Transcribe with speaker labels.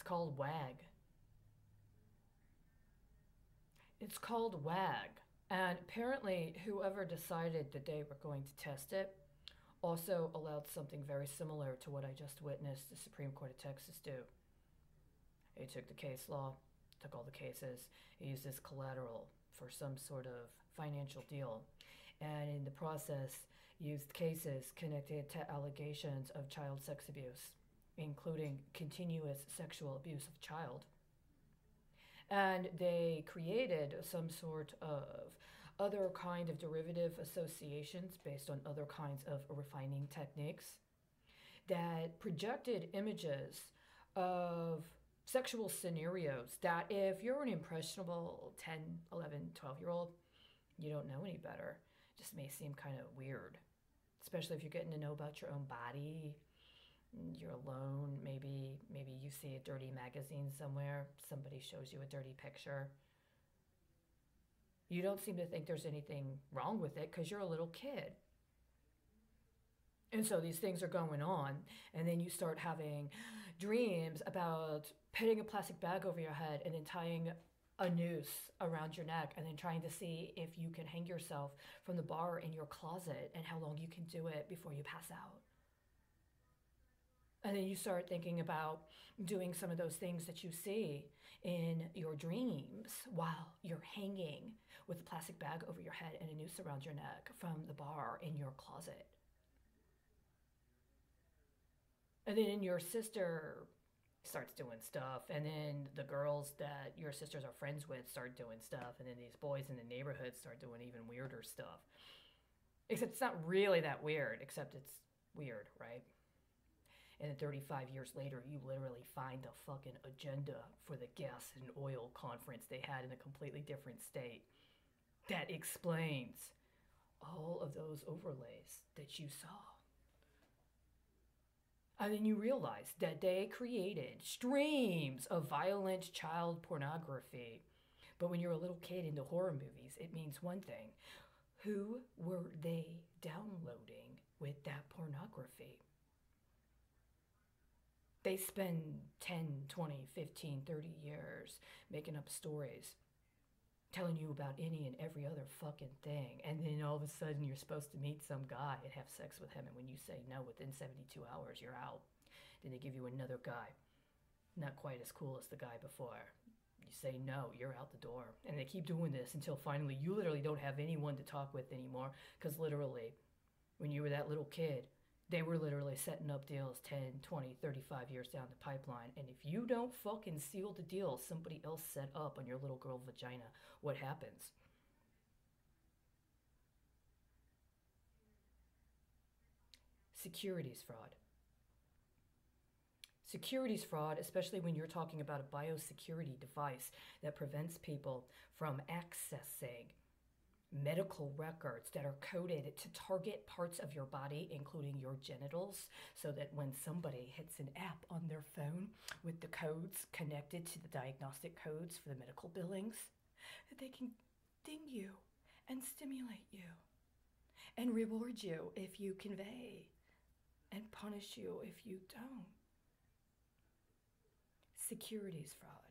Speaker 1: It's called WAG. It's called WAG. And apparently, whoever decided that they were going to test it also allowed something very similar to what I just witnessed the Supreme Court of Texas do. They took the case law, took all the cases, used as collateral for some sort of financial deal, and in the process used cases connected to allegations of child sex abuse, including continuous sexual abuse of child. And they created some sort of other kind of derivative associations based on other kinds of refining techniques that projected images of sexual scenarios that if you're an impressionable 10, 11, 12-year-old, you don't know any better. It just may seem kind of weird, especially if you're getting to know about your own body. You're alone, maybe you see a dirty magazine somewhere, somebody shows you a dirty picture. You don't seem to think there's anything wrong with it because you're a little kid. And so these things are going on, and then you start having dreams about putting a plastic bag over your head and then tying a noose around your neck and then trying to see if you can hang yourself from the bar in your closet and how long you can do it before you pass out. And then you start thinking about doing some of those things that you see in your dreams while you're hanging with a plastic bag over your head and a noose around your neck from the bar in your closet. And then your sister starts doing stuff, and then the girls that your sisters are friends with start doing stuff, and then these boys in the neighborhood start doing even weirder stuff. Except it's not really that weird, except it's weird, right? And then 35 years later, you literally find a fucking agenda for the gas and oil conference they had in a completely different state that explains all of those overlays that you saw. And then you realize that they created streams of violent child pornography. But when you're a little kid into horror movies, it means one thing. Who were they downloading with that pornography? They spend 10, 20, 15, 30 years making up stories, telling you about any and every other fucking thing. And then all of a sudden you're supposed to meet some guy and have sex with him. And when you say no, within 72 hours, you're out. Then they give you another guy, not quite as cool as the guy before. You say no, you're out the door. And they keep doing this until finally you literally don't have anyone to talk with anymore. Because literally, when you were that little kid, they were literally setting up deals 10, 20, 35 years down the pipeline. And if you don't fucking seal the deal somebody else set up on your little girl vagina, what happens? Securities fraud. Securities fraud, especially when you're talking about a biosecurity device that prevents people from accessing medical records that are coded to target parts of your body, including your genitals, so that when somebody hits an app on their phone with the codes connected to the diagnostic codes for the medical billings, that they can ding you and stimulate you and reward you if you convey and punish you if you don't. Securities fraud.